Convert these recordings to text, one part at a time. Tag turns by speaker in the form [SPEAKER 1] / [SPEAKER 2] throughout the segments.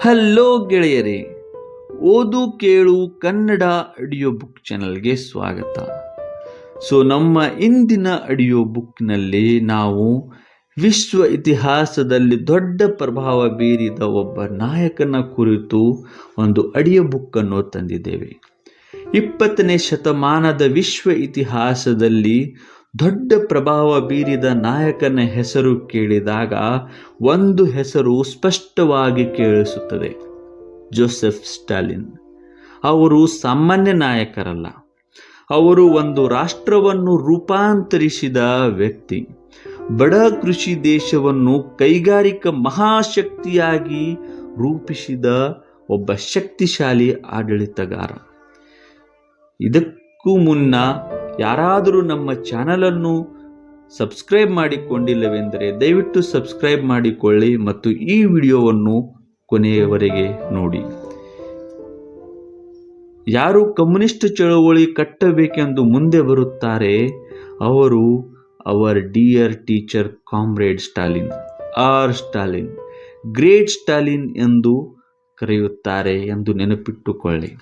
[SPEAKER 1] Hello ಗೆಳೆಯರೇ, ಓದು ಕೇಳು ಕನ್ನಡ ಆಡಿಯೋ ಬುಕ್ ಚಾನಲ್ಗೆ ಸ್ವಾಗತ. ನಮ್ಮ ಇಂದಿನ ಆಡಿಯೋ ಬುಕ್ನಲ್ಲಿ ನಾವು ವಿಶ್ವ ಇತಿಹಾಸದಲ್ಲಿ ದೊಡ್ಡ ಪ್ರಭಾವ ಬೀರಿದ ಒಬ್ಬ ನಾಯಕನ ಕುರಿತು ಒಂದು ಆಡಿಯೋ ಬುಕ್ಕನ್ನು ತಂದಿದ್ದೇವೆ. 20ನೇ ಶತಮಾನದ ವಿಶ್ವ ಇತಿಹಾಸದಲ್ಲಿ ದೊಡ್ಡ ಪ್ರಭಾವ ಬೀರಿದ ನಾಯಕನ ಹೆಸರು ಕೇಳಿದಾಗ ಒಂದು ಹೆಸರು ಸ್ಪಷ್ಟವಾಗಿ ಕೇಳಿಸುತ್ತದೆ: ಜೋಸೆಫ್ ಸ್ಟಾಲಿನ್. ಅವರು ಸಾಮಾನ್ಯ ನಾಯಕರಲ್ಲ, ಅವರು ಒಂದು ರಾಷ್ಟ್ರವನ್ನು ರೂಪಾಂತರಿಸಿದ ವ್ಯಕ್ತಿ. ಬಡ ಕೃಷಿ ದೇಶವನ್ನು ಕೈಗಾರಿಕಾ ಮಹಾಶಕ್ತಿಯಾಗಿ ರೂಪಿಸಿದ ಒಬ್ಬ ಶಕ್ತಿಶಾಲಿ ಆಡಳಿತಗಾರ. ಇದಕ್ಕೂ ಮುನ್ನ ಯಾರಾದರೂ ನಮ್ಮ ಚಾನಲನ್ನು ಸಬ್ಸ್ಕ್ರೈಬ್ ಮಾಡಿಕೊಂಡಿಲ್ಲವೆಂದರೆ ದಯವಿಟ್ಟು ಸಬ್ಸ್ಕ್ರೈಬ್ ಮಾಡಿಕೊಳ್ಳಿ ಮತ್ತು ಈ ವಿಡಿಯೋವನ್ನು ಕೊನೆಯವರೆಗೆ ನೋಡಿ. ಯಾರು ಕಮ್ಯುನಿಸ್ಟ್ ಚಳವಳಿ ಕಟ್ಟಬೇಕೆಂದು ಮುಂದೆ ಬರುತ್ತಾರೆ ಅವರು our dear teacher comrade Stalin, our Stalin, great Stalin ಎಂದು ಕರೆಯುತ್ತಾರೆ ಎಂದು ನೆನಪಿಟ್ಟುಕೊಳ್ಳಿ.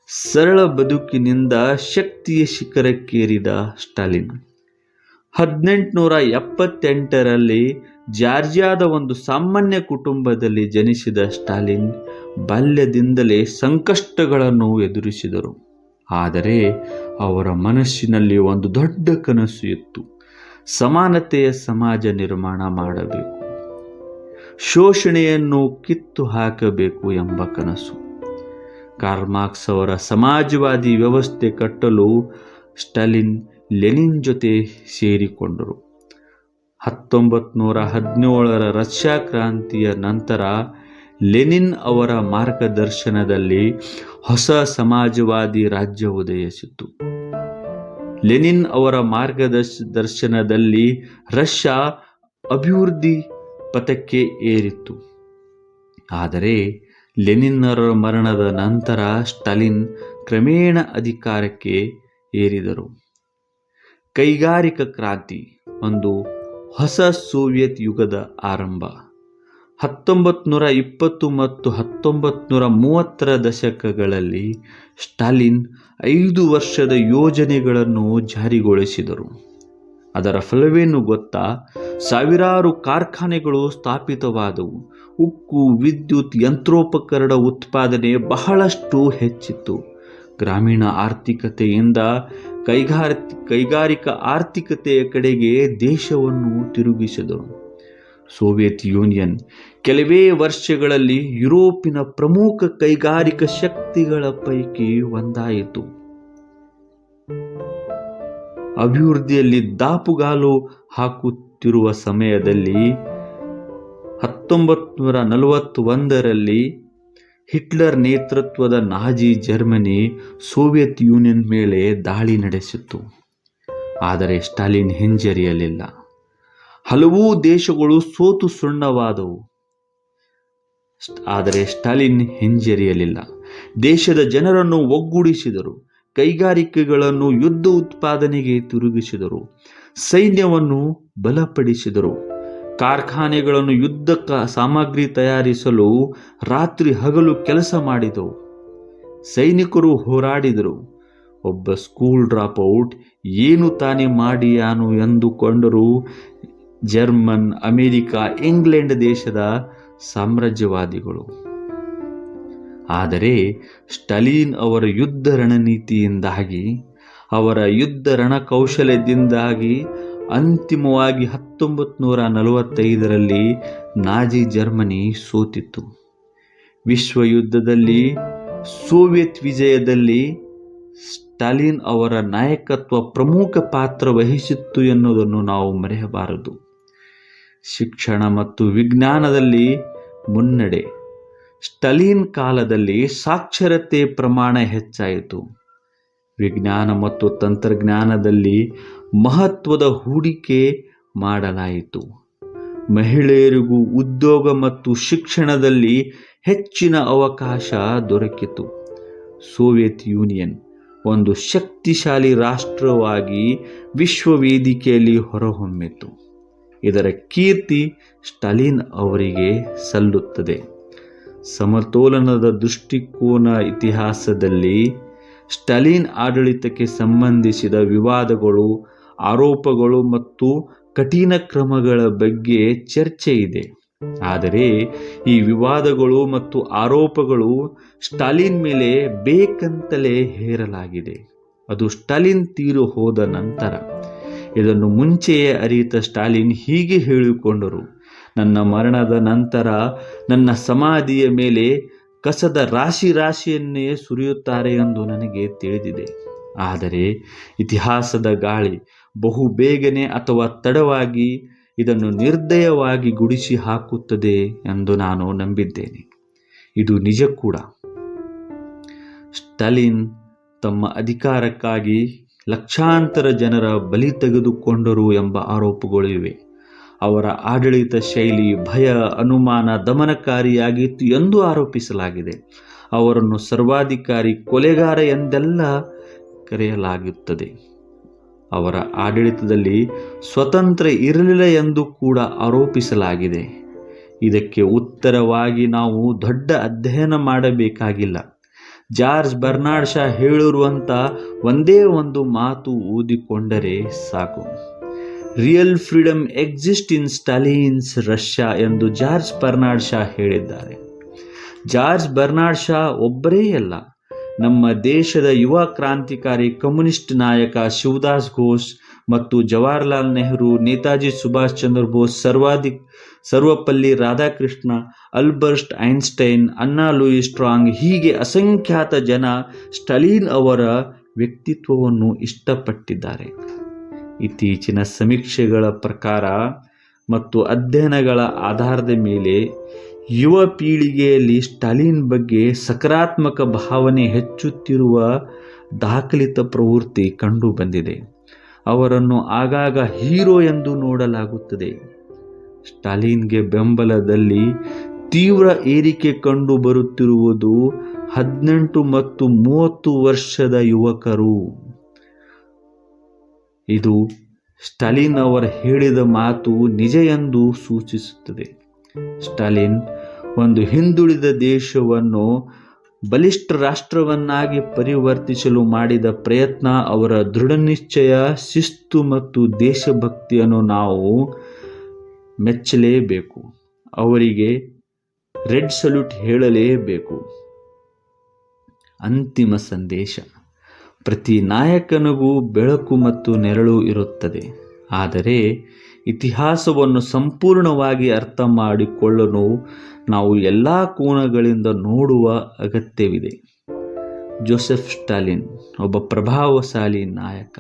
[SPEAKER 1] ಸರಳ ಬದುಕಿನಿಂದ ಶಕ್ತಿಯ ಶಿಖರಕ್ಕೇರಿದ ಸ್ಟಾಲಿನ್. 1878ರಲ್ಲಿ ಜಾರ್ಜಿಯಾದ ಒಂದು ಸಾಮಾನ್ಯ ಕುಟುಂಬದಲ್ಲಿ ಜನಿಸಿದ ಸ್ಟಾಲಿನ್ ಬಾಲ್ಯದಿಂದಲೇ ಸಂಕಷ್ಟಗಳನ್ನು ಎದುರಿಸಿದರು. ಆದರೆ ಅವರ ಮನಸ್ಸಿನಲ್ಲಿ ಒಂದು ದೊಡ್ಡ ಕನಸು ಇತ್ತು: ಸಮಾನತೆಯ ಸಮಾಜ ನಿರ್ಮಾಣ ಮಾಡಬೇಕು, ಶೋಷಣೆಯನ್ನು ಕಿತ್ತು ಹಾಕಬೇಕು ಎಂಬ ಕನಸು. ಕಾರ್ಲ್ ಮಾರ್ಕ್ಸ್ ಅವರ ಸಮಾಜವಾದಿ ವ್ಯವಸ್ಥೆ ಕಟ್ಟಲು ಸ್ಟಾಲಿನ್ ಲೆನಿನ್ ಜೊತೆ ಸೇರಿಕೊಂಡರು. 1917ರ ರಷ್ಯಾ ಕ್ರಾಂತಿಯ ನಂತರ ಲೆನಿನ್ ಅವರ ಮಾರ್ಗದರ್ಶನದಲ್ಲಿ ಹೊಸ ಸಮಾಜವಾದಿ ರಾಜ್ಯ ಉದಯಿಸಿತು. ಲೆನಿನ್ ಅವರ ಮಾರ್ಗದರ್ಶನದಲ್ಲಿ ರಷ್ಯಾ ಅಭಿವೃದ್ಧಿ ಪಥಕ್ಕೆ ಏರಿತು. ಆದರೆ ಲೆನಿನ್ನರ ಮರಣದ ನಂತರ ಸ್ಟಾಲಿನ್ ಕ್ರಮೇಣ ಅಧಿಕಾರಕ್ಕೆ ಏರಿದರು. ಕೈಗಾರಿಕಾ ಕ್ರಾಂತಿ, ಒಂದು ಹೊಸ ಸೋವಿಯತ್ ಯುಗದ ಆರಂಭ. 1920 ಮತ್ತು 1930ರ ದಶಕಗಳಲ್ಲಿ ಸ್ಟಾಲಿನ್ 5 ವರ್ಷದ ಯೋಜನೆಗಳನ್ನು ಜಾರಿಗೊಳಿಸಿದರು. ಅದರ ಫಲವೇನು ಗೊತ್ತಾ? ಸಾವಿರಾರು ಕಾರ್ಖಾನೆಗಳು ಸ್ಥಾಪಿತವಾದವು. ಉಕ್ಕು, ವಿದ್ಯುತ್, ಯಂತ್ರೋಪಕರಣ ಉತ್ಪಾದನೆ ಬಹಳಷ್ಟು ಹೆಚ್ಚಿತ್ತು. ಗ್ರಾಮೀಣ ಆರ್ಥಿಕತೆಯಿಂದ ಕೈಗಾರಿಕಾ ಆರ್ಥಿಕತೆಯ ಕಡೆಗೆ ದೇಶವನ್ನು ತಿರುಗಿಸಿದರು. ಸೋವಿಯತ್ ಯೂನಿಯನ್ ಕೆಲವೇ ವರ್ಷಗಳಲ್ಲಿ ಯುರೋಪಿನ ಪ್ರಮುಖ ಕೈಗಾರಿಕಾ ಶಕ್ತಿಗಳ ಪೈಕಿ ಒಂದಾಯಿತು. ಅಭಿವೃದ್ಧಿಯಲ್ಲಿ ದಾಪುಗಾಲು ಹಾಕುತ್ತಿರುವ ಸಮಯದಲ್ಲಿ 1941ರಲ್ಲಿ ಹಿಟ್ಲರ್ ನೇತೃತ್ವದ ನಾಜಿ ಜರ್ಮನಿ ಸೋವಿಯತ್ ಯೂನಿಯನ್ ಮೇಲೆ ದಾಳಿ ನಡೆಸಿತು. ಆದರೆ ಸ್ಟಾಲಿನ್ ಹಿಂಜರಿಯಲಿಲ್ಲ. ಹಲವು ದೇಶಗಳು ಸೋತು ಸುಣ್ಣವಾದವು. ಆದರೆ ಸ್ಟಾಲಿನ್ ಹಿಂಜರಿಯಲಿಲ್ಲ. ದೇಶದ ಜನರನ್ನು ಒಗ್ಗೂಡಿಸಿದರು. ಕೈಗಾರಿಕೆಗಳನ್ನು ಯುದ್ಧ ಉತ್ಪಾದನೆಗೆ ತಿರುಗಿಸಿದರು. ಸೈನ್ಯವನ್ನು ಬಲಪಡಿಸಿದರು. ಕಾರ್ಖಾನೆಗಳನ್ನು ಯುದ್ಧ ಸಾಮಗ್ರಿ ತಯಾರಿಸಲು ರಾತ್ರಿ ಹಗಲು ಕೆಲಸ ಮಾಡಿದವು. ಸೈನಿಕರು ಹೋರಾಡಿದರು. ಒಬ್ಬ ಸ್ಕೂಲ್ ಡ್ರಾಪ್ ಔಟ್ ಏನು ತಾನೇ ಮಾಡಿಯಾನು ಎಂದುಕೊಂಡರು ಜರ್ಮನ್, ಅಮೆರಿಕ, ಇಂಗ್ಲೆಂಡ್ ದೇಶದ ಸಾಮ್ರಾಜ್ಯವಾದಿಗಳು. ಆದರೆ ಸ್ಟಾಲಿನ್ ಅವರ ಯುದ್ಧ ರಣನೀತಿಯಿಂದಾಗಿ, ಅವರ ಯುದ್ಧ ರಣಕೌಶಲ್ಯದಿಂದಾಗಿ ಅಂತಿಮವಾಗಿ 1945ರಲ್ಲಿ ನಾಜಿ ಜರ್ಮನಿ ಸೋತಿತು. ವಿಶ್ವ ಯುದ್ಧದಲ್ಲಿ ಸೋವಿಯತ್ ವಿಜಯದಲ್ಲಿ ಸ್ಟಾಲಿನ್ ಅವರ ನಾಯಕತ್ವ ಪ್ರಮುಖ ಪಾತ್ರ ವಹಿಸಿತ್ತು ಎನ್ನುವುದನ್ನು ನಾವು ಮರೆಯಬಾರದು. ಶಿಕ್ಷಣ ಮತ್ತು ವಿಜ್ಞಾನದಲ್ಲಿ ಮುನ್ನಡೆ. ಸ್ಟಾಲಿನ್ ಕಾಲದಲ್ಲಿ ಸಾಕ್ಷರತೆ ಪ್ರಮಾಣ ಹೆಚ್ಚಾಯಿತು. ವಿಜ್ಞಾನ ಮತ್ತು ತಂತ್ರಜ್ಞಾನದಲ್ಲಿ ಮಹತ್ವದ ಹೂಡಿಕೆ ಮಾಡಲಾಯಿತು. ಮಹಿಳೆಯರಿಗೂ ಉದ್ಯೋಗ ಮತ್ತು ಶಿಕ್ಷಣದಲ್ಲಿ ಹೆಚ್ಚಿನ ಅವಕಾಶ ದೊರಕಿತು. ಸೋವಿಯತ್ ಯೂನಿಯನ್ ಒಂದು ಶಕ್ತಿಶಾಲಿ ರಾಷ್ಟ್ರವಾಗಿ ವಿಶ್ವ ವೇದಿಕೆಯಲ್ಲಿ ಹೊರಹೊಮ್ಮಿತು. ಇದರ ಕೀರ್ತಿ ಸ್ಟಾಲಿನ್ ಅವರಿಗೆ ಸಲ್ಲುತ್ತದೆ. ಸಮತೋಲನದ ದೃಷ್ಟಿಕೋನ ಇತಿಹಾಸದಲ್ಲಿ ಸ್ಟಾಲಿನ್ ಆಡಳಿತಕ್ಕೆ ಸಂಬಂಧಿಸಿದ ವಿವಾದಗಳು, ಆರೋಪಗಳು ಮತ್ತು ಕಠಿಣ ಕ್ರಮಗಳ ಬಗ್ಗೆ ಚರ್ಚೆ ಇದೆ. ಆದರೆ ಈ ವಿವಾದಗಳು ಮತ್ತು ಆರೋಪಗಳು ಸ್ಟಾಲಿನ್ ಮೇಲೆ ಬೇಕಂತಲೇ ಹೇರಲಾಗಿದೆ. ಅದು ಸ್ಟಾಲಿನ್ ತೀರು ಹೋದ ನಂತರ. ಇದನ್ನು ಮುಂಚೆಯೇ ಅರಿತ ಸ್ಟಾಲಿನ್ ಹೀಗೆ ಹೇಳಿಕೊಂಡರು: ನನ್ನ ಮರಣದ ನಂತರ ನನ್ನ ಸಮಾಧಿಯ ಮೇಲೆ ಕಸದ ರಾಶಿಯನ್ನೇ ಸುರಿಯುತ್ತಾರೆ ಎಂದು ನನಗೆ ತಿಳಿದಿದೆ. ಆದರೆ ಇತಿಹಾಸದ ಗಾಳಿ ಬಹು ಬೇಗನೆ ಅಥವಾ ತಡವಾಗಿ ಇದನ್ನು ನಿರ್ದಯವಾಗಿ ಗುಡಿಸಿ ಹಾಕುತ್ತದೆ ಎಂದು ನಾನು ನಂಬಿದ್ದೇನೆ. ಇದು ನಿಜ ಕೂಡ. ಸ್ಟಾಲಿನ್ ತಮ್ಮ ಅಧಿಕಾರಕ್ಕಾಗಿ ಲಕ್ಷಾಂತರ ಜನರ ಬಲಿ ತೆಗೆದುಕೊಂಡರು ಎಂಬ ಆರೋಪಗಳು ಇವೆ. ಅವರ ಆಡಳಿತ ಶೈಲಿ ಭಯ, ಅನುಮಾನ, ದಮನಕಾರಿಯಾಗಿತ್ತು ಎಂದು ಆರೋಪಿಸಲಾಗಿದೆ. ಅವರನ್ನು ಸರ್ವಾಧಿಕಾರಿ, ಕೊಲೆಗಾರ ಎಂದೆಲ್ಲ ಕರೆಯಲಾಗುತ್ತದೆ. ಅವರ ಆಡಳಿತದಲ್ಲಿ ಸ್ವತಂತ್ರ ಇರಲಿಲ್ಲ ಎಂದು ಕೂಡ ಆರೋಪಿಸಲಾಗಿದೆ. ಇದಕ್ಕೆ ಉತ್ತರವಾಗಿ ನಾವು ದೊಡ್ಡ ಅಧ್ಯಯನ ಮಾಡಬೇಕಾಗಿಲ್ಲ. ಜಾರ್ಜ್ ಬರ್ನಾರ್ಡ್ ಶಾ ಹೇಳಿರುವಂಥ ಒಂದೇ ಒಂದು ಮಾತು ಓದಿಕೊಂಡರೆ ಸಾಕು: real freedom exist in Stalin's Russia ಎಂದು ಜಾರ್ಜ್ ಬರ್ನಾರ್ಡ್ ಶಾ ಹೇಳಿದ್ದಾರೆ. ಜಾರ್ಜ್ ಬರ್ನಾರ್ಡ್ ಶಾ ಒಬ್ಬರೇ ಅಲ್ಲ. ನಮ್ಮ ದೇಶದ ಯುವ ಕ್ರಾಂತಿಕಾರಿ ಕಮ್ಯುನಿಸ್ಟ್ ನಾಯಕ ಶಿವದಾಸ್ ಘೋಷ್ ಮತ್ತು ಜವಾಹರ್ಲಾಲ್ ನೆಹರು, ನೇತಾಜಿ ಸುಭಾಷ್ ಚಂದ್ರ ಬೋಸ್, ಸರ್ವಪಲ್ಲಿ ರಾಧಾಕೃಷ್ಣ, ಆಲ್ಬರ್ಟ್ ಐನ್ಸ್ಟೈನ್, ಅನ್ನಾ ಲೂಯಿ ಸ್ಟ್ರಾಂಗ್ ಹೀಗೆ ಅಸಂಖ್ಯಾತ ಜನ ಸ್ಟಾಲಿನ್ ಅವರ ವ್ಯಕ್ತಿತ್ವವನ್ನು ಇಷ್ಟಪಟ್ಟಿದ್ದಾರೆ. ಇತ್ತೀಚಿನ ಸಮೀಕ್ಷೆಗಳ ಪ್ರಕಾರ ಮತ್ತು ಅಧ್ಯಯನಗಳ ಆಧಾರದ ಮೇಲೆ ಯುವ ಪೀಳಿಗೆಯಲ್ಲಿ ಸ್ಟಾಲಿನ್ ಬಗ್ಗೆ ಸಕಾರಾತ್ಮಕ ಭಾವನೆ ಹೆಚ್ಚುತ್ತಿರುವ ದಾಖಲಿತ ಪ್ರವೃತ್ತಿ ಕಂಡುಬಂದಿದೆ. ಅವರನ್ನು ಆಗಾಗ ಹೀರೋ ಎಂದು ನೋಡಲಾಗುತ್ತದೆ. ಸ್ಟಾಲಿನ್ಗೆ ಬೆಂಬಲದಲ್ಲಿ ತೀವ್ರ ಏರಿಕೆ ಕಂಡು ಬರುತ್ತಿರುವುದು 18 ಮತ್ತು 30 ವರ್ಷದ ಯುವಕರು. ಇದು ಸ್ಟಾಲಿನ್ ಅವರು ಹೇಳಿದ ಮಾತು ನಿಜ ಎಂದು ಸೂಚಿಸುತ್ತದೆ. ಸ್ಟಾಲಿನ್ ಒಂದು ಹಿಂದುಳಿದ ದೇಶವನ್ನು ಬಲಿಷ್ಠ ರಾಷ್ಟ್ರವನ್ನಾಗಿ ಪರಿವರ್ತಿಸಲು ಮಾಡಿದ ಪ್ರಯತ್ನ, ಅವರ ದೃಢನಿಶ್ಚಯ, ಶಿಸ್ತು ಮತ್ತು ದೇಶಭಕ್ತಿಯನ್ನು ನಾವು ಮೆಚ್ಚಲೇಬೇಕು. ಅವರಿಗೆ ರೆಡ್ ಸಲ್ಯೂಟ್ ಹೇಳಲೇಬೇಕು. ಅಂತಿಮ ಸಂದೇಶ: ಪ್ರತಿ ನಾಯಕನಿಗೂ ಬೆಳಕು ಮತ್ತು ನೆರಳು ಇರುತ್ತದೆ. ಆದರೆ ಇತಿಹಾಸವನ್ನು ಸಂಪೂರ್ಣವಾಗಿ ಅರ್ಥ ಮಾಡಿಕೊಳ್ಳಲು ನಾವು ಎಲ್ಲ ಕೋನಗಳಿಂದ ನೋಡುವ ಅಗತ್ಯವಿದೆ. ಜೋಸೆಫ್ ಸ್ಟಾಲಿನ್ ಒಬ್ಬ ಪ್ರಭಾವಶಾಲಿ ನಾಯಕ.